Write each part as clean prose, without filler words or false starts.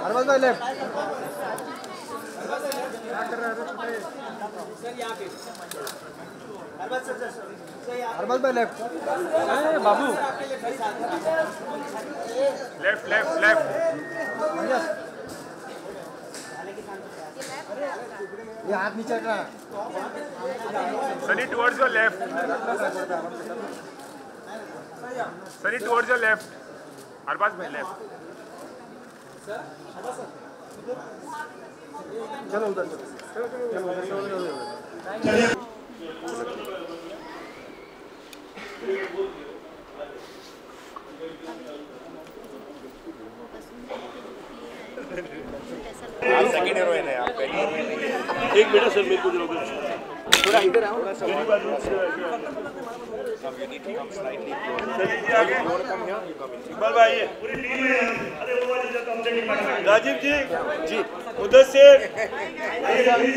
अरबाज भाई लेफ्ट। अरबाज भाई लेफ्ट। बाबू लेफ्ट लेफ्ट लेफ्ट। ये हाथ नीचे रखना। Sunny towards your left. Sunny towards your left. Arbaz भाई लेफ्ट। चलो उधर चलो। आप सेकंड हीरोइन है, आप पहली हीरोइन नहीं है। एक मिनट सर, मेरे को जरा थोड़ा इधर आओ। इकबाल भाई राजीव जी जी मुदस्सिर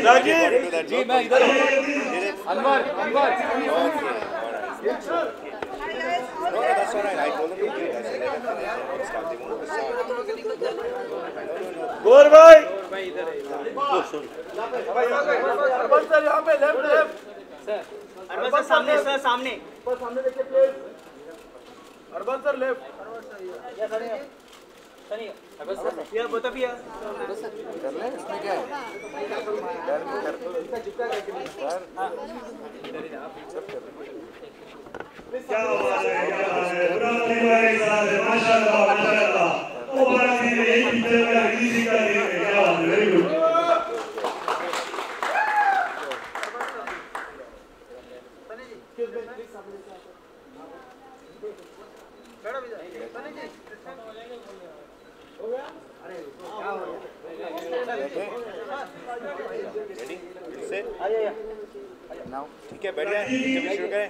राजीव जी मैं इधर हूँ। Anwar Anwar No, that's all right. I told them to do that. Stop. They won't start. गौर भाई अरबाज सर यहाँ पे left left. Sir Arbaz sir सामने, सर सामने सामने देखिए please. Arbaz sir left. Arbaz sir या बोता भी कर ले, इसमें क्या है? क्या बात है, माशाल्लाह माशाल्लाह। ओ बात है, एक पिक्चर में रिलीज कर रही है, क्या बात है, वेरी गुड। ठीक है, बैठ जाए, इंटरव्यू शुरू करें।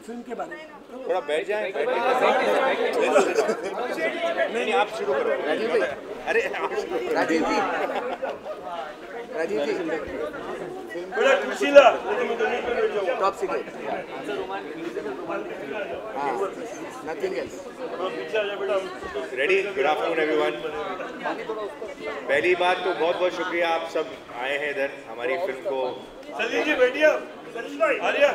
फिल्म के बारे में थोड़ा बैठ जाए। नहीं आप शुरू करो। राजीव जी, अरे आप शुरू करो। राजीव जी, राजीव जी, बड़ा खुशीला टॉप सीक्रेट। हाँ, nothing else. Ready? Good afternoon everyone. पहली बात तो बहुत बहुत शुक्रिया, आप सब आए हैं इधर हमारी फिल्म को। सलीम जी बैठिए। आर्या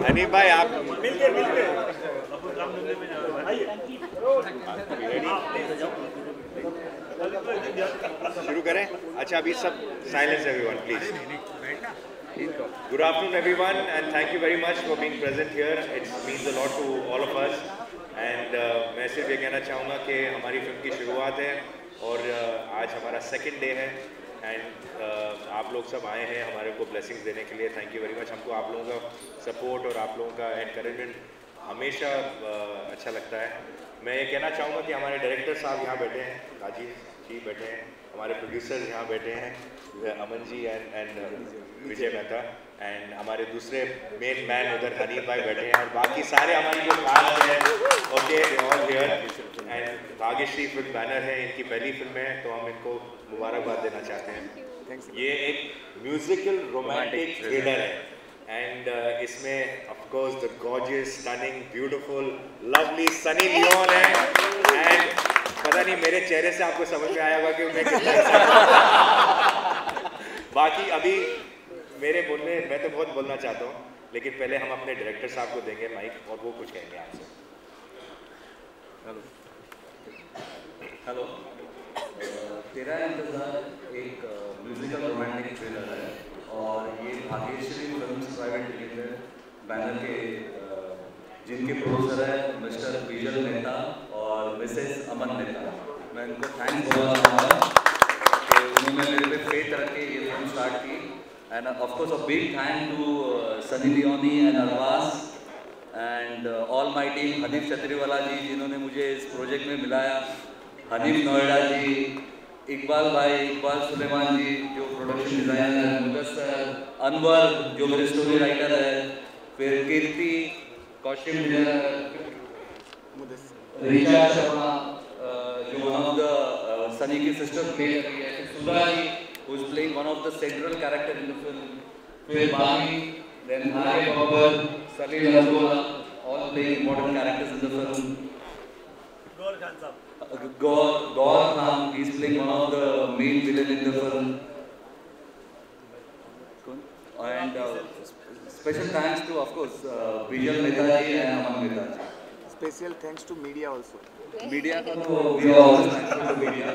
हनीफ भाई आप मिलके शुरू करें। अच्छा अभी सब silence everyone please. Good afternoon everyone and thank you very much for being present here. It means a lot to all of us and मैं सिर्फ ये कहना चाहूँगा कि हमारी फिल्म की शुरुआत है और आज हमारा सेकंड डे है एंड आप लोग सब आए हैं हमारे को ब्लेसिंग्स देने के लिए। Thank you very much. हमको आप लोगों का सपोर्ट और आप लोगों का एनकरेजमेंट हमेशा अच्छा लगता है। मैं ये कहना चाहूँगा कि हमारे डायरेक्टर साहब यहाँ बैठे हैं, राजीव जी बैठे हैं, हमारे प्रोड्यूसर्स यहाँ बैठे हैं Aman ji and Vijay Mehta and हमारे दूसरे मेन मैन उधर हनीफ भाई बैठे हैं और बाकी सारे हमारे जो फैंस हैं okay all here and Bhagyashree film banner है, इनकी पहली फिल्म है तो हम इनको मुबारकबाद देना चाहते हैं। ये एक म्यूजिकल रोमांटिक थ्रिलर है एंड इसमें of course the gorgeous stunning beautiful lovely Sunny Leone है एंड पता नहीं मेरे चेहरे से आपको समझ में आया होगा कि मैं कितना बाकी अभी मेरे बोलने मैं तो बहुत बोलना चाहता हूँ लेकिन पहले हम अपने डायरेक्टर साहब को देंगे माइक और वो कुछ कहेंगे आपसे। हेलो तेरा इंतज़ार एक म्यूजिकल रोमांटिक थ्रिलर है और ये Bhagyashree films private limited banner के जिनके प्रोड्यूसर है मिस्टर विजल मेहता और मिसेस अमन मेहता। मैं इनको थैंक्स बोलना चाहूँगा कि उन्होंने मेरे पे फेथ रख के ये फिल्म स्टार्ट की। And of course a big thank to Sunny Leone and Arbaaz and all my team, Hanif Chhatriwala ji जिन्होंने मुझे इस प्रोजेक्ट में मिलाया, हनीफ नोएडा जी, इकबाल भाई, इकबाल सुलेमान जी जो प्रोडक्शन डिज़ाइनर है, मुदस्सर, अनवर जो मेरे स्टोरी राइटर है, फिर कीर्ति, कौशिक, रिचा शर्मा जो वन ऑफ द सनी की सिस्टर प्ले कर रही है, फिर Sudha ji who is playing one of the central character in the film, फिर बामी, देन हारे Babbar, Salil Abdullah, all playing important characters in the film. Gaur Khan साहब, Gaur Khan, he's playing one of the main villain in the film. And special thanks to, of course, Vijay Mehta ji and Aman Mehta ji. Special thanks to media also. Media का तो we are always thankful to media.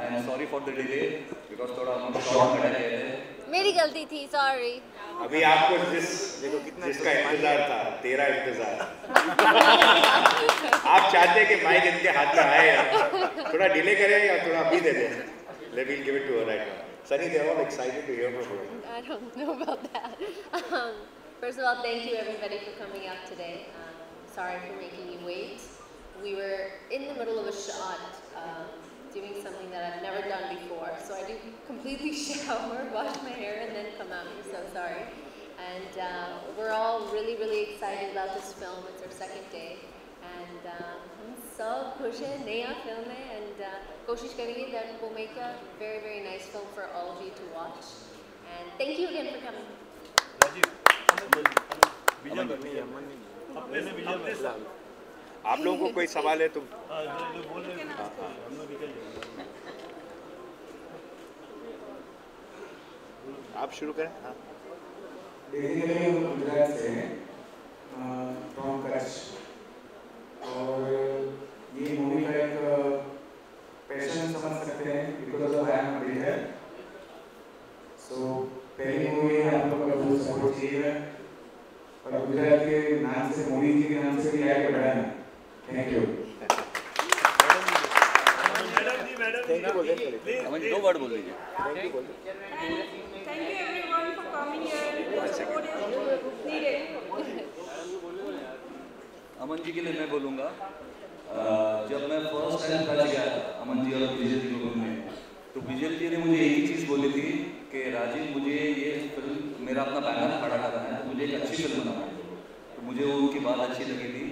I am sorry for the delay because थोड़ा हम short में रह गए थे। मेरी गलती थी, सॉरी। अभी आपको जिसका इंतजार था, तेरा इंतजार। आप चाहते कि माइक इनके हाथ में आए, थोड़ा डिले करें या थोड़ा अभी दे दें? Let me give it to her right now. Sunny, they are all excited to hear from you. I don't know about that. First of all, thank you everybody for coming out today. Sorry for making you wait. We were in the middle of a shot, doing something that I've never done before. So I do completely shower, wash my hair, and then come out. I'm so sorry. And we're all really, really excited about this film. It's our second day. And हम सब खुश हैं, नया film है, and कोशिश करेंगे that we'll make a very, very nice film for all of you to watch. And thank you again for coming. आप लोगों को कोई सवाल है? तुम आप शुरू करें। हाँ, बेसिकली हम गुजरात से हैं, फ्रॉम कच्छ, और ये मूवी का एक पैशन समझ सकते हैं because of I am a builder. So पहली मूवी है, आप लोगों का फुल सपोर्ट चाहिए और गुजरात के नाम से, मोदी जी के नाम से भी आगे बढ़ाना। Thank you. Aman ji 2 word बोल दीजिए। Thank you everyone for coming here. Your support is needed. Aman ji के लिए मैं बोलूँगा, जब मैं फर्स्ट टाइम कच्छ गया था अमन जी और विजय जी को मिलने, तो विजय जी ने मुझे एक ही चीज़ बोली थी कि राजीव मुझे ये फिल्म, मेरा अपना बैनर खड़ा करना है, तो मुझे एक अच्छी फिल्म बनाना है। तो मुझे उनकी बात अच्छी लगी थी।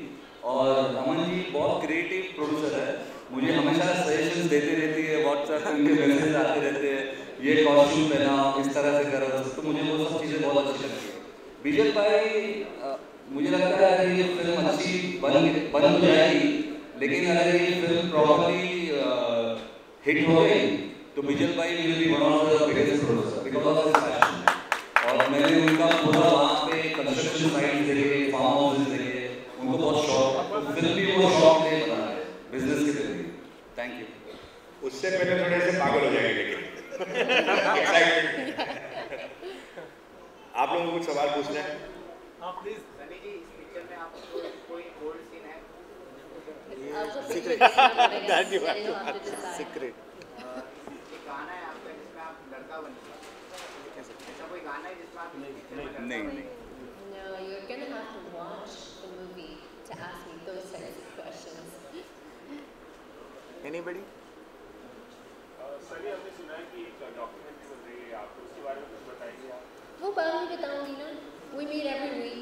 और अमन जी बहुत क्रिएटिव प्रोड्यूसर है, मुझे हमेशा सजेशंस देती रहती है, व्हाट्सएप पे उनके मैसेज आते रहते हैं, ये कॉस्ट्यूम पहनाओ, इस तरह से करो, तो मुझे वो सब चीज़ें बहुत अच्छी लगती है। विजय भाई, मुझे लगता है अगर ये फिल्म अच्छी बन तो जाएगी, लेकिन अगर ये फिल्म प्रॉपर्ली हिट हो गई तो विजय भाई will be one of the biggest producer because of his passion. और मैंने उनका पूरा वहाँ पे कंस्ट्रक्शन साइट देखे, फार्म हाउस देखे, उनको बहुत शौक, फिल्म भी वो शौक नहीं बना है बिजनेस के लिए। Thank you. उससे पहले थोड़े से पागल हो जाएंगे लेकिन आप लोगों को कुछ सवाल पूछना है? हाँ प्लीज। सनी जी, इस पिक्चर में आपको कोई कोल्ड सीन है? सीक्रेट। सीक्रेट। एक गाना है आपका जिसमें आप लड़का बने, ऐसा कोई गाना है जिसमें आप नहीं। No, you're gonna have to watch the movie to ask me those types of questions. Anybody? Sunny, हमने सुना है कि एक डॉक्यूमेंट्री बन रही है, आप उसके बारे में कुछ बताएंगे आप? वो बाद में बताऊंगी ना। We meet every week.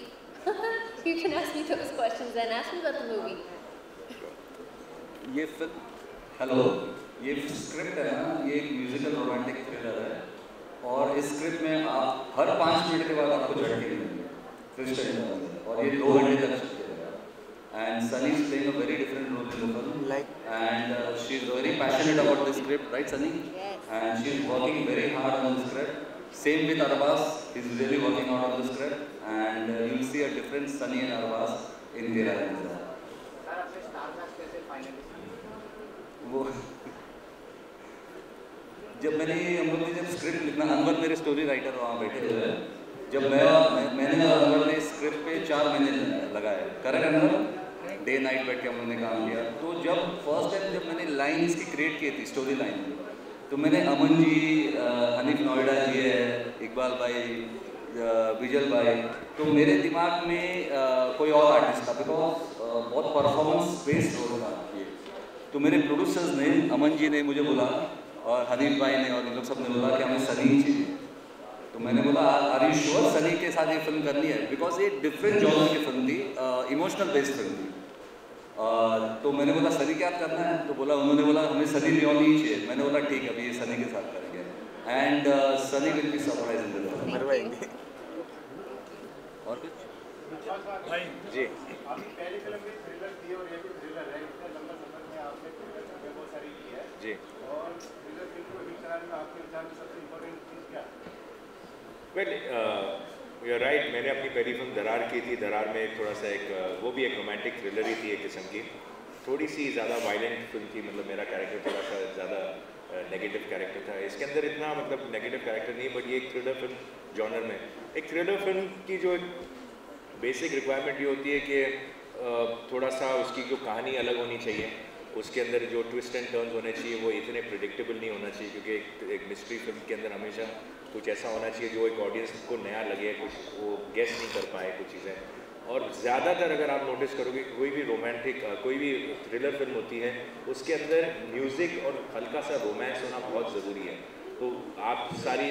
You can ask me those questions and ask me about the movie. ये फिल्म, हेलो, ये स्क्रिप्ट है ना, ये एक म्यूजिकल रोमांटिक थ्रिलर है, और इस स्क्रिप्ट में आप हर 5 मिनट के बाद आपको झटके मिलेंगे ट्विस्ट एंड टर्न्स, और ये 2 घंटे तक चलते रहेगा। And Sunny is playing a very different role in the film, and she is very passionate about the script, right Sunny? And she is working very hard on the script. Same with Arbaz, he's really working out on the script, and you'll see a different Sunny and Arbaz in their eyes. Sir अपने star cast कैसे finalist? वो जब मैंने हम लोग ने जब script लिखना, अनवर मेरे स्टोरी राइटर वहाँ बैठे हुए हैं, जब मैंने और अनवर ने स्क्रिप्ट पे 4 महीने लगाए, करेक्ट अनवर, डे नाइट बैठ के हम लोगों ने काम किया। तो जब फर्स्ट टाइम जब मैंने लाइन इसकी क्रिएट की थी, स्टोरी लाइन, तो मैंने अमन जी, हनीफ नोएडा जी है, इकबाल भाई, विजल भाई, तो मेरे दिमाग में कोई और आर्टिस्ट था, बिकॉज बहुत परफॉर्मेंस बेस्ड रोल था ये। तो मेरे प्रोड्यूसर्स ने, अमन जी ने मुझे बोला और हनीफ भाई ने और इन लोग सब ने बोला कि हमें सनी चाहिए। तो मैंने बोला आर यू श्योर सनी के साथ ये फिल्म करनी है, बिकॉज ये डिफरेंट जॉनर की फिल्म थी, इमोशनल बेस्ड फिल्म थी। तो मैंने बोला सनी क्या करना है, तो बोला उन्होंने बोला हमें सनी लियोन ही चाहिए। मैंने बोला ठीक है, अभी ये सनी के साथ करेंगे, and Sunny will be surprise in the film. और कुछ जी, आपकी पहली फिल्म भी थ्रिलर थी और ये भी थ्रिलर है, इतना लंबा सफर में आपने थ्रिलर फिल्में बहुत सारी की है जी, और थ्रिलर फिल्म को हिट कराने में आपके विचार में सबसे इम्पोर्टेंट चीज़ क्या है? वेल यू आर राइट, मैंने अपनी पहली फिल्म दरार की थी। दरार में थोड़ा सा एक वो भी एक रोमांटिक थ्रिलर ही थी एक किस्म की, थोड़ी सी ज़्यादा वायलेंट फिल्म थी, मतलब मेरा कैरेक्टर थोड़ा सा ज़्यादा नेगेटिव कैरेक्टर था। इसके अंदर इतना मतलब नेगेटिव कैरेक्टर नहीं, बट ये एक थ्रिलर फिल्म जॉनर में, एक थ्रिलर फिल्म की जो बेसिक रिक्वायरमेंट ये होती है कि थोड़ा सा उसकी जो कहानी अलग होनी चाहिए, उसके अंदर जो ट्विस्ट एंड टर्न्स होने चाहिए वो इतने प्रिडिक्टेबल नहीं होना चाहिए, क्योंकि एक मिस्ट्री फिल्म के अंदर हमेशा कुछ ऐसा होना चाहिए जो एक ऑडियंस को नया लगे, कुछ वो गेस नहीं कर पाए कुछ चीज़ें। और ज़्यादातर अगर आप नोटिस करोगे कोई भी रोमांटिक कोई भी थ्रिलर फिल्म होती है, उसके अंदर म्यूज़िक और हल्का सा रोमांस होना बहुत ज़रूरी है। तो आप सारी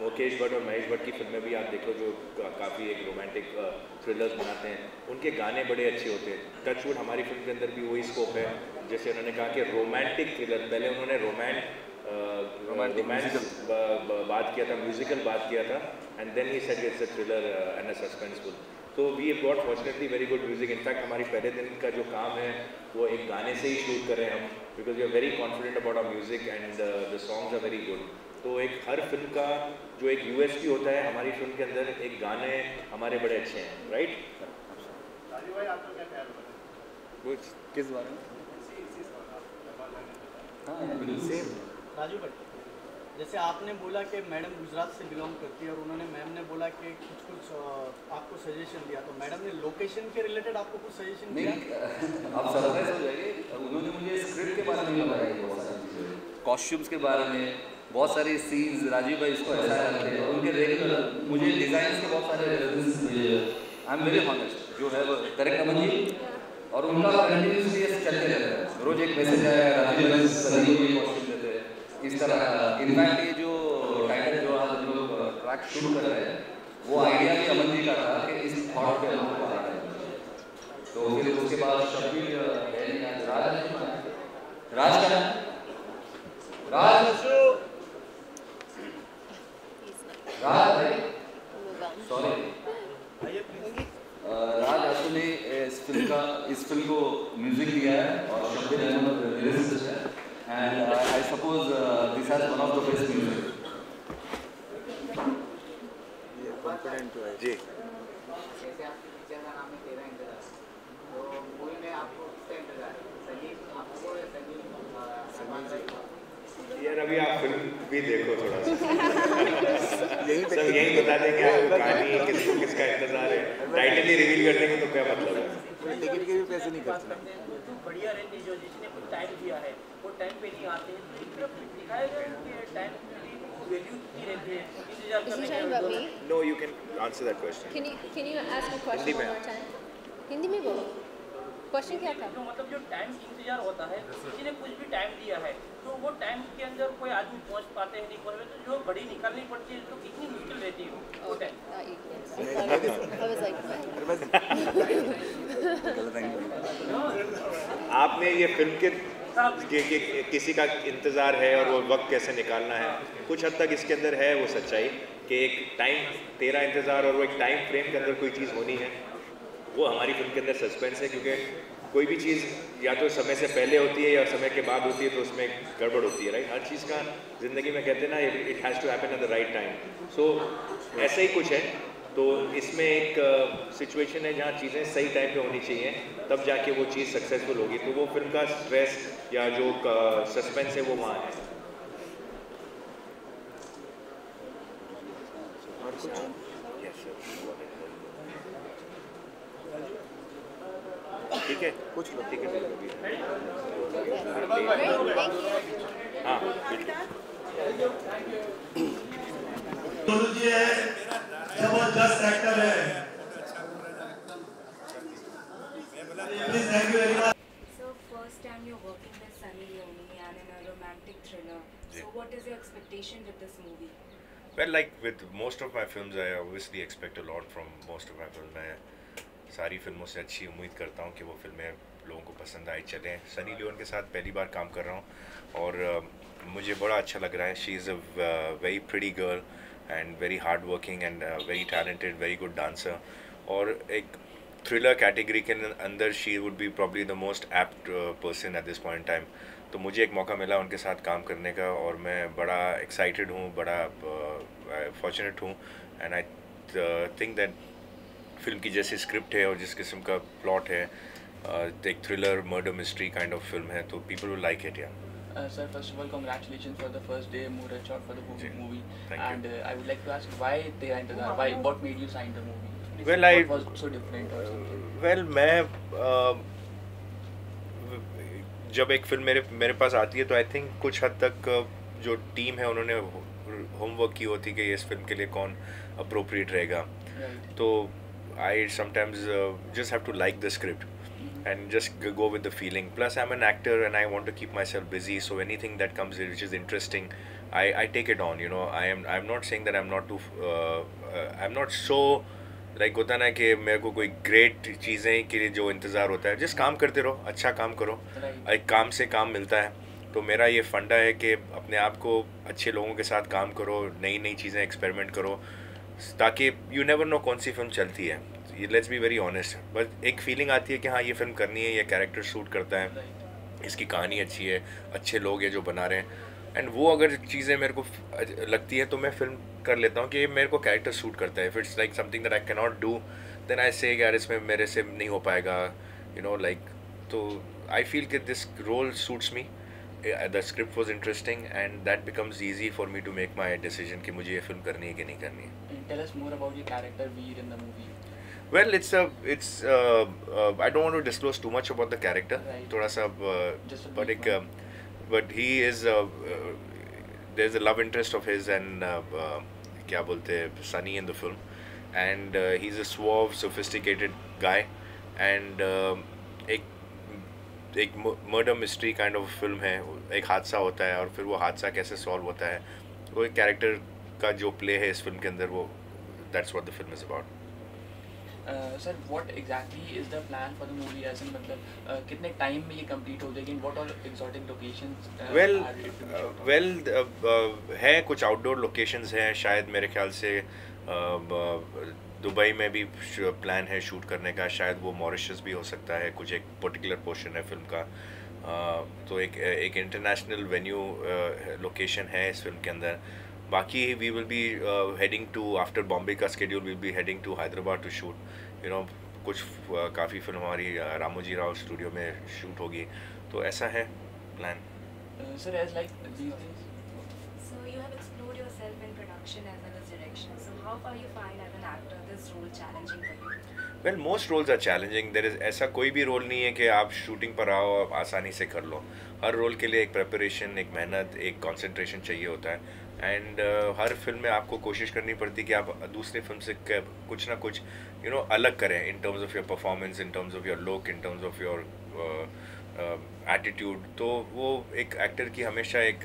मुकेश भट्ट और महेश भट्ट की फिल्में भी आप देखो जो काफ़ी एक रोमांटिक थ्रिलर्स बनाते हैं, उनके गाने बड़े अच्छे होते हैं। टचवुड हमारी फिल्म के अंदर भी वही स्कोप है, जैसे उन्होंने कहा कि रोमांटिक थ्रिलर, पहले उन्होंने रोमांस बात किया था, म्यूजिकल बात किया था, and then he said it's a thriller and a suspenseful. तो we have got fortunately very good music. In fact हमारी पहले दिन का जो काम है वो एक गाने से ही शूट कर रहे हैं हम, because we are very confident about our music and the songs are very good. तो एक हर फिल्म का जो एक यूएसपी होता है, हमारी फिल्म के अंदर एक गाने हमारे बड़े अच्छे हैं, राइट? राजू भाई आपका क्या ख्याल है? कुछ किस बारे में? हाँ बिल्कुल सेम। राजू भाई, जैसे आपने बोला कि मैडम गुजरात से बिलोंग करती है और उन्होंने मैम ने बोला कि कुछ आपको सजेशन दिया, तो मैडम ने लोकेशन के रिलेटेड आपको कुछ सजेशन दिया? नहीं, आप सरप्राइज हो जाएंगे। उन्होंने मुझे स्क्रिप्ट के बारे में बताया, बहुत सारी चीज़ें, कॉस्ट्यूम्स के बारे में, बहुत सारे सीन्स, राजीव भाई इसको ऐसा करते हैं, उनके रेगुलर मुझे डिज़ाइन के बहुत सारे रेफरेंस मिले। आई एम वेरी हॉनेस्ट, जो है वो करेक्ट अमन जी, और उनका कंटिन्यूसली चलते रहता है। रोज एक मैसेज आया, राजीव भाई सभी को कॉस्ट्यूम देते हैं, इस तरह। इनफैक्ट ये जो टाइटल जो हम लोग ट्रैक शूट कर रहे हैं, वो आइडिया भी अमन जी का था कि इस थॉट पे हम लोग आ रहे हैं। तो फिर उसके बाद शब्बीर राज का राज भाई, सॉरी राज आसू ने इस फिल्म को म्यूजिक दिया है और शब्बीर अहमद लिरिसिस्ट है, and I suppose this has one of the best music. जी, जैसे आपकी पिक्चर का नाम है तेरा इंतजार, तो मूवी में आपको किसका इंतजार है? सलीम आपको या सलमान भाई? यार अभी आप फिल्म भी देखो थोड़ा सा, सब यही बता देंगे आपको कहानी किसको किसका इंतजार है, टाइटल ही रिवील कर देंगे तो क्या मतलब है? टिकट के भी पैसे नहीं खर्चना। तो बढ़िया रहती जो जिसने कुछ टाइम दिया है वो टाइम पे नहीं आते हैं, तो एक तरफ दिखाया गया है कि टाइम की वैल्यू कितनी रहती है, इंतजार Is he करने talking का। about me? No, you can answer that question. Can you ask a question Hindi one में। more time? हिंदी में बोलो। क्वेश्चन क्या था? जो मतलब जो टाइम इंतजार होता है, किसी ने कुछ भी टाइम दिया है तो वो टाइम के अंदर कोई आदमी पहुंच पाते हैं नहीं पहुंच पाते, तो जो घड़ी निकालनी पड़ती है तो कितनी मुश्किल रहती है वो टाइम। I was like, आपने ये फिल्म के किसी का इंतज़ार है और वो वक्त कैसे निकालना है, कुछ हद तक इसके अंदर है वो सच्चाई कि एक टाइम तेरा इंतज़ार और वो एक टाइम फ्रेम के अंदर कोई चीज़ होनी है, वो हमारी फिल्म के अंदर सस्पेंस है। क्योंकि कोई भी चीज़ या तो समय से पहले होती है या समय के बाद होती है, तो उसमें गड़बड़ होती है, राइट? हर चीज़ का ज़िंदगी में कहते हैं ना, it has to happen at the right time. So ऐसे ही कुछ है। तो इसमें एक सिचुएशन है जहाँ चीज़ें सही टाइम पे होनी चाहिए, तब जाके वो चीज़ सक्सेसफुल होगी। तो वो फिल्म का स्ट्रेस या जो सस्पेंस है वो वहाँ है। और कुछ Yes. ठीक है कुछ लो ठीक है हाँ दोनों जी है जबरदस्त एक्टर है please thank you very much So first time you're working with Sunny Leone and in a romantic thriller. So what is your expectation with this movie? Well, like with most of my films, I obviously expect a lot from most of my films. मैं सारी फिल्मों से अच्छी उम्मीद करता हूँ कि वो फिल्में लोगों को पसंद आए चलें. सनी लियोन के साथ पहली बार काम कर रहा हूँ और मुझे बड़ा अच्छा लग रहा है. She is a very pretty girl and very hard working and very talented, very good dancer. और एक थ्रिलर कैटेगरी के अंदर she would be probably the most apt person at this point in time. तो मुझे एक मौका मिला उनके साथ काम करने का और मैं बड़ा एक्साइटेड हूँ, बड़ा फॉर्चुनेट हूँ. And I think that film की जैसी स्क्रिप्ट है और जिस किस्म का प्लॉट है, एक thriller murder mystery kind of film है, तो पीपल विल लाइक इट. या Sir, first of all, congratulations for the first day Murat shot for the movie. Thank and I would like to ask why Tera Intezar, what made you sign the movie? Well, what was so different or something? Well, मैं जब एक film मेरे पास आती है तो I think कुछ हद तक जो टीम है उन्होंने होमवर्क की होती कि इस फिल्म के लिए कौन अप्रोप्रिएट रहेगा. तो I sometimes just have to like the script and just go with the feeling. Plus I'm an actor and I want to keep myself busy, so anything that comes in which is interesting, I take it on, you know. I'm not saying that I'm not I'm not so like होता ना कि मेरे को कोई great चीज़ें के लिए जो इंतज़ार होता है. just काम करते रहो, अच्छा काम करो, एक काम से काम मिलता है. तो मेरा ये फंडा है कि अपने आप को अच्छे लोगों के साथ काम करो, नई नई चीज़ें एक्सपेरिमेंट करो, ताकि you never know कौन सी फिल्म चलती है. Let's be very honest. बस एक फीलिंग आती है कि हाँ ये फिल्म करनी है, ये कैरेक्टर सूट करता है, इसकी कहानी अच्छी है, अच्छे लोग हैं जो बना रहे हैं. एंड वो अगर चीज़ें मेरे को लगती है तो मैं फिल्म कर लेता हूँ कि मेरे को कैरेक्टर सूट करता है. If it's like something that I can not do, then I say यार इसमें मेरे से नहीं हो पाएगा, यू नो लाइक. तो आई फील कि this role suits me, the script was interesting and that becomes easy for me to make my decision कि मुझे ये फिल्म करनी है कि नहीं करनी है. Tell us more about your character Veer in the movie. Well, I don't want to disclose too much about the character. थोड़ा सा, but he is there's a love interest of his and क्या बोलते हैं Sunny in the film, and he's a suave, sophisticated guy, and एक murder mystery kind of film है. एक हादसा होता है और फिर वो हादसा कैसे सॉल्व होता है, वो एक कैरेक्टर का जो प्ले है इस फिल्म के अंदर, वो that's what the film is about. Sir, what exactly is the plan for the movie? as in मतलब कितने टाइम में ये कंप्लीट हो जाएगी? What all exotic locations है कुछ आउटडोर लोकेशंस हैं, शायद मेरे ख्याल से दुबई में भी प्लान है शूट करने का, शायद वो मॉरिशस भी हो सकता है. कुछ एक पर्टिकुलर पोर्शन है फिल्म का, तो एक इंटरनेशनल वेन्यू लोकेशन है इस फिल्म के अंदर. बाकी we will be heading to, after Bombay का schedule will be heading to Hyderabad to shoot. You know कुछ काफ़ी फिल्म हमारी रामोजी राव स्टूडियो में शूट होगी, तो ऐसा है plan. Sir, as like these things. So you have explored yourself in production as well as direction. So how far you find as an actor this role challenging for you? Well, most roles are challenging. There is ऐसा कोई भी role नहीं है कि आप shooting पर आओ आप आसानी से कर लो. हर रोल के लिए एक प्रिपरेशन, एक मेहनत, एक कंसंट्रेशन चाहिए होता है. एंड हर फिल्म में आपको कोशिश करनी पड़ती है कि आप दूसरे फिल्म से कुछ ना कुछ यू नो अलग करें, इन terms of your performance, in terms of your look, in terms of your attitude. तो वो एक एक्टर की हमेशा एक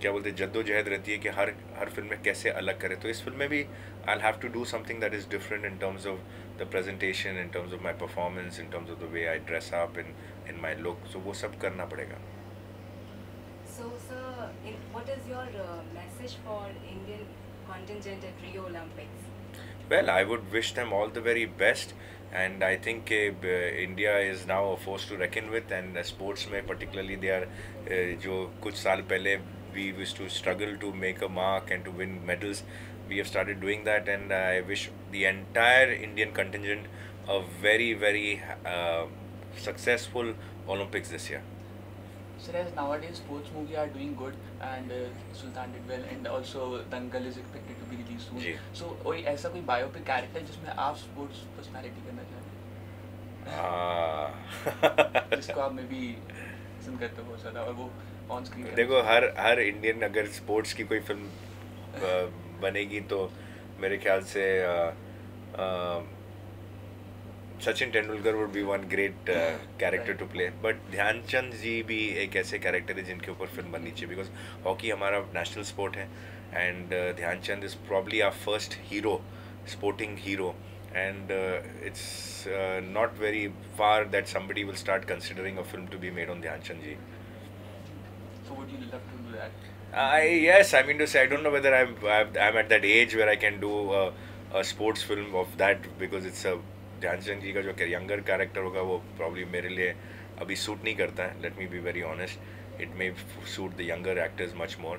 क्या बोलते हैं जद्दोजहद रहती है कि हर फिल्म में कैसे अलग करें. तो इस फिल्म में भी I have to do something that is different in terms of the presentation, in terms of my performance, in terms of the way I dress up, in my look. So वो सब करना पड़ेगा. So sir, what is your message for Indian contingent at Rio Olympics? Well, I would wish them all the very best, and I think India is now a force to reckon with, and sports में particularly they are जो कुछ साल पहले we used to struggle to make a mark and to win medals. We have started doing that, and I wish the entire Indian contingent a very very successful Olympics this year. Sir, as nowadays sports movies are doing good and Sultan did well, and also Dangal is expected to be released soon. So कोई ऐसा कोई biopic character जिसमें आप sports personality करना चाहते हैं? जिसको आप मे बी पसंद करते हो बहुत ज़्यादा और वो ऑन स्क्रीन? देखो हर इंडियन अगर स्पोर्ट्स की कोई फिल्म बनेगी तो मेरे ख्याल से Sachin Tendulkar would be one great character to play, but Dhyan Chand ji भी एक ऐसे कैरेक्टर है जिनके ऊपर फिल्म बननी चाहिए, बिकॉज हॉकी हमारा नेशनल स्पोर्ट है and Dhyanchand is probably our first hero, sporting hero, and it's not very far that somebody will start considering a film to be made on Dhyan Chand ji. So would you love to do that? Yes, I mean to say I don't know whether I'm at that age where I can do a sports film of that, because it's a Dhyan Chand ji का जो younger character होगा वो probably मेरे लिए अभी suit नहीं करता है. Let me be very honest. It may suit the younger actors much more.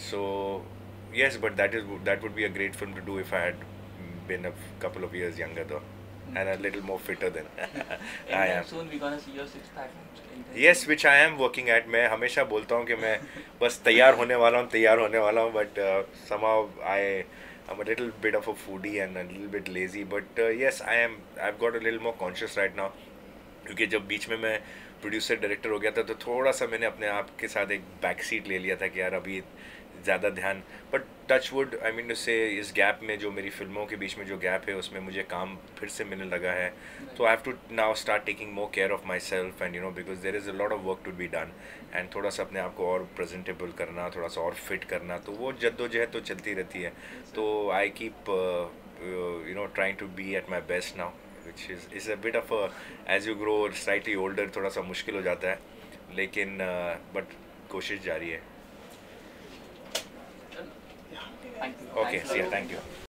So yes, but that would be a great film to do if I had been a couple of years younger though, and a little more fitter than I am. Soon we gonna see your six pack. Yes, which I am working at. मैं हमेशा बोलता हूँ कि मैं बस तैयार होने वाला हूँ, but somehow I'm a little bit of a foodie and a little bit lazy, but yes, I've got a little more conscious right now, क्योंकि जब बीच में मैं प्रोड्यूसर डायरेक्टर हो गया था तो थोड़ा सा मैंने अपने आप के साथ एक बैक सीट ले लिया था कि यार अभी ज़्यादा ध्यान, but touch wood I mean to say इस गैप में जो मेरी फिल्मों के बीच में जो गैप है उसमें मुझे काम फिर से मिलने लगा है, तो I have to now start taking more care of myself and because there is a lot of work to be done, and थोड़ा सा अपने आप को और प्रेजेंटेबल करना, थोड़ा सा और फिट करना, तो वो जद्दोजहद तो चलती रहती है. तो I keep trying to be at my best now, which is a bit of a, as you grow slightly older थोड़ा सा मुश्किल हो जाता है, लेकिन but कोशिश जारी है. Thank you. Okay, see ya, thank you.